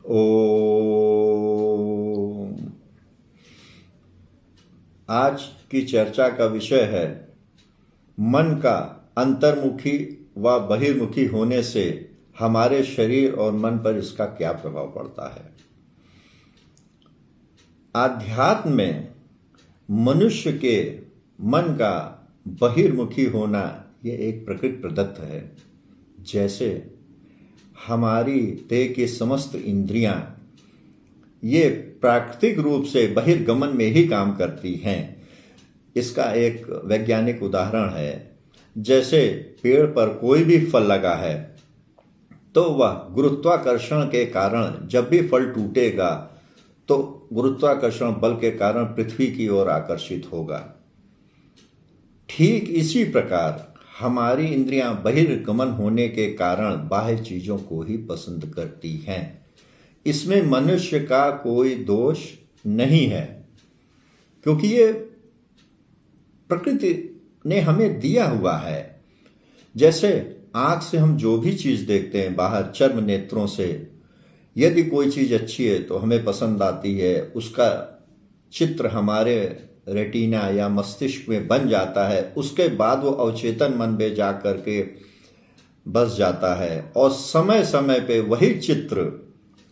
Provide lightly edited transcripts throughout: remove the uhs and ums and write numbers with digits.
ओम। आज की चर्चा का विषय है मन का अंतर्मुखी व बहिर्मुखी होने से हमारे शरीर और मन पर इसका क्या प्रभाव पड़ता है। आध्यात्म में मनुष्य के मन का बहिर्मुखी होना यह एक प्रकृति प्रदत्त है। जैसे हमारी देह की समस्त इंद्रियां ये प्राकृतिक रूप से बहिर्गमन में ही काम करती हैं। इसका एक वैज्ञानिक उदाहरण है, जैसे पेड़ पर कोई भी फल लगा है तो वह गुरुत्वाकर्षण के कारण जब भी फल टूटेगा तो गुरुत्वाकर्षण बल के कारण पृथ्वी की ओर आकर्षित होगा। ठीक इसी प्रकार हमारी इंद्रियां बहिर्गमन होने के कारण बाह्य चीजों को ही पसंद करती हैं। इसमें मनुष्य का कोई दोष नहीं है, क्योंकि ये प्रकृति ने हमें दिया हुआ है। जैसे आंख से हम जो भी चीज देखते हैं बाहर चर्म नेत्रों से, यदि कोई चीज अच्छी है तो हमें पसंद आती है, उसका चित्र हमारे रेटिना या मस्तिष्क में बन जाता है। उसके बाद वो अवचेतन मन में जा करके बस जाता है और समय समय पे वही चित्र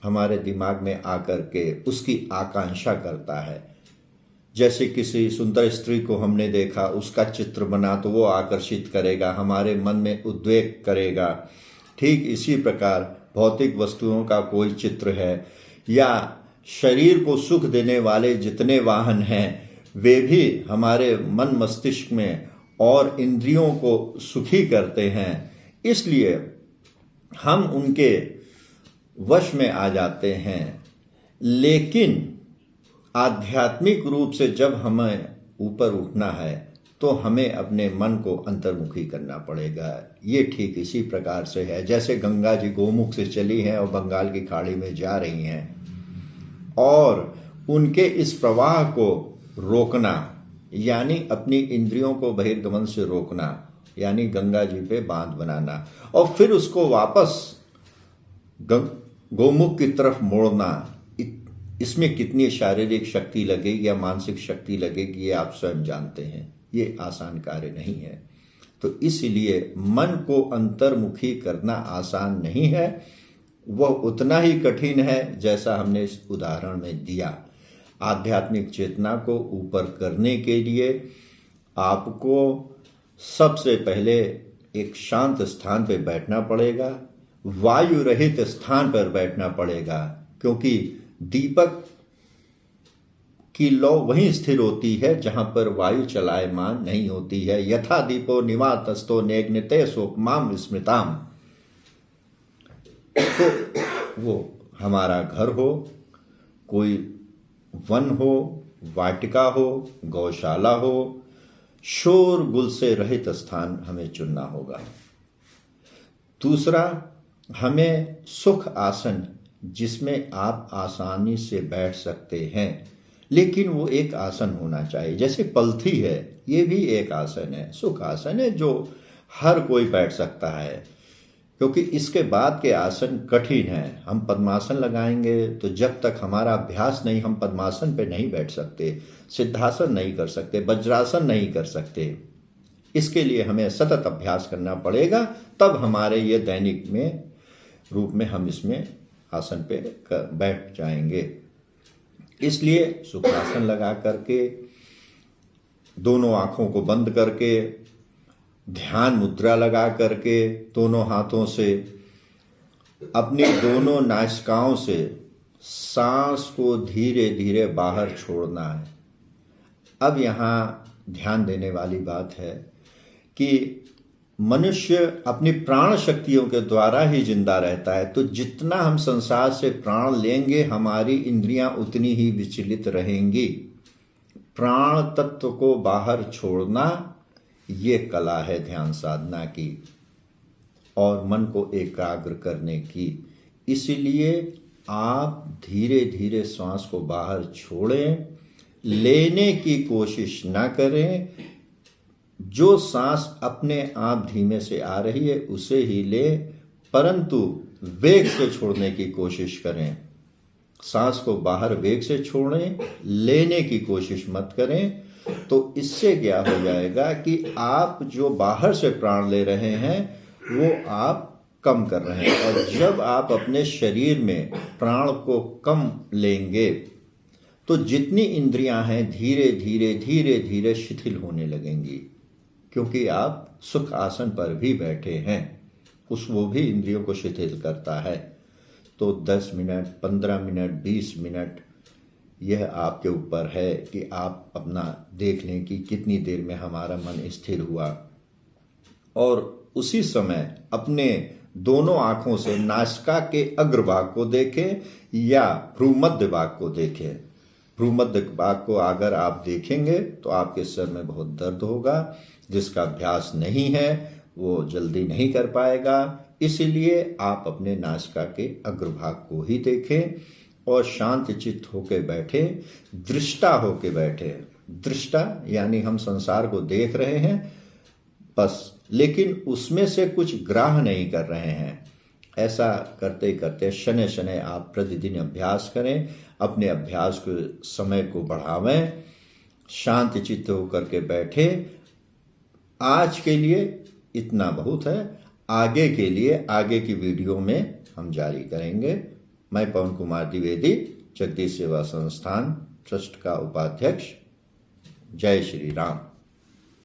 हमारे दिमाग में आकर के उसकी आकांक्षा करता है। जैसे किसी सुंदर स्त्री को हमने देखा, उसका चित्र बना तो वो आकर्षित करेगा, हमारे मन में उद्वेग करेगा। ठीक इसी प्रकार भौतिक वस्तुओं का कोई चित्र है या शरीर को सुख देने वाले जितने वाहन हैं वे भी हमारे मन मस्तिष्क में और इंद्रियों को सुखी करते हैं। इसलिए हम उनके वश में आ जाते हैं। लेकिन आध्यात्मिक रूप से जब हमें ऊपर उठना है तो हमें अपने मन को अंतर्मुखी करना पड़ेगा। ये ठीक इसी प्रकार से है जैसे गंगा जी गोमुख से चली हैं और बंगाल की खाड़ी में जा रही हैं, और उनके इस प्रवाह को रोकना यानी अपनी इंद्रियों को बहिर्गमन से रोकना यानी गंगा जी पे बांध बनाना और फिर उसको वापस गोमुख की तरफ मोड़ना। इसमें कितनी शारीरिक शक्ति लगेगी या मानसिक शक्ति लगेगी ये आप स्वयं जानते हैं। ये आसान कार्य नहीं है। तो इसलिए मन को अंतर्मुखी करना आसान नहीं है, वह उतना ही कठिन है जैसा हमने इस उदाहरण में दिया। आध्यात्मिक चेतना को ऊपर करने के लिए आपको सबसे पहले एक शांत स्थान पर बैठना पड़ेगा, वायु रहित स्थान पर बैठना पड़ेगा, क्योंकि दीपक की लौ वहीं स्थिर होती है जहां पर वायु चलायमान नहीं होती है। यथा दीपो निवातस्तो नेग्निते सोपमाम विस्मृताम। तो वो हमारा घर हो, कोई वन हो, वाटिका हो, गौशाला हो, शोरगुल से रहित स्थान हमें चुनना होगा। दूसरा, हमें सुख आसन जिसमें आप आसानी से बैठ सकते हैं, लेकिन वो एक आसन होना चाहिए। जैसे पलथी है, ये भी एक आसन है, सुख आसन है जो हर कोई बैठ सकता है, क्योंकि इसके बाद के आसन कठिन है। हम पद्मासन लगाएंगे तो जब तक हमारा अभ्यास नहीं, हम पद्मासन पे नहीं बैठ सकते, सिद्धासन नहीं कर सकते, वज्रासन नहीं कर सकते। इसके लिए हमें सतत अभ्यास करना पड़ेगा, तब हमारे ये दैनिक में रूप में हम इसमें आसन पे बैठ जाएंगे। इसलिए सुखासन लगा करके, दोनों आंखों को बंद करके, ध्यान मुद्रा लगा करके, दोनों हाथों से अपनी दोनों नासिकाओं से सांस को धीरे धीरे बाहर छोड़ना है। अब यहाँ ध्यान देने वाली बात है कि मनुष्य अपनी प्राण शक्तियों के द्वारा ही जिंदा रहता है, तो जितना हम संसार से प्राण लेंगे हमारी इंद्रियां उतनी ही विचलित रहेंगी। प्राण तत्व को बाहर छोड़ना ये कला है ध्यान साधना की और मन को एकाग्र करने की। इसलिए आप धीरे धीरे श्वास को बाहर छोड़ें, लेने की कोशिश ना करें। जो सांस अपने आप धीमे से आ रही है उसे ही ले, परंतु वेग से छोड़ने की कोशिश करें। सांस को बाहर वेग से छोड़ें, लेने की कोशिश मत करें। तो इससे क्या हो जाएगा कि आप जो बाहर से प्राण ले रहे हैं वो आप कम कर रहे हैं, और जब आप अपने शरीर में प्राण को कम लेंगे तो जितनी इंद्रियां हैं धीरे धीरे धीरे धीरे शिथिल होने लगेंगी, क्योंकि आप सुख आसन पर भी बैठे हैं, वो भी इंद्रियों को शिथिल करता है। तो 10 मिनट, 15 मिनट, 20 मिनट, यह आपके ऊपर है कि आप अपना देख लें कि कितनी देर में हमारा मन स्थिर हुआ। और उसी समय अपने दोनों आंखों से नासिका के अग्रभाग को देखें या भ्रूमध्य भाग को देखें। भ्रूमध्य भाग को अगर आप देखेंगे तो आपके सर में बहुत दर्द होगा, जिसका अभ्यास नहीं है वो जल्दी नहीं कर पाएगा। इसीलिए आप अपने नासिका के अग्रभाग को ही देखें और शांत चित्त होकर बैठे, दृष्टा होकर बैठे। दृष्टा यानी हम संसार को देख रहे हैं बस, लेकिन उसमें से कुछ ग्राह्य नहीं कर रहे हैं। ऐसा करते करते शनै शनै आप प्रतिदिन अभ्यास करें, अपने अभ्यास के समय को बढ़ावें, शांत चित्त होकर के बैठे। आज के लिए इतना बहुत है, आगे के लिए आगे की वीडियो में हम जारी करेंगे। मैं पवन कुमार द्विवेदी, जगदीश सेवा संस्थान ट्रस्ट का उपाध्यक्ष। जय श्री राम।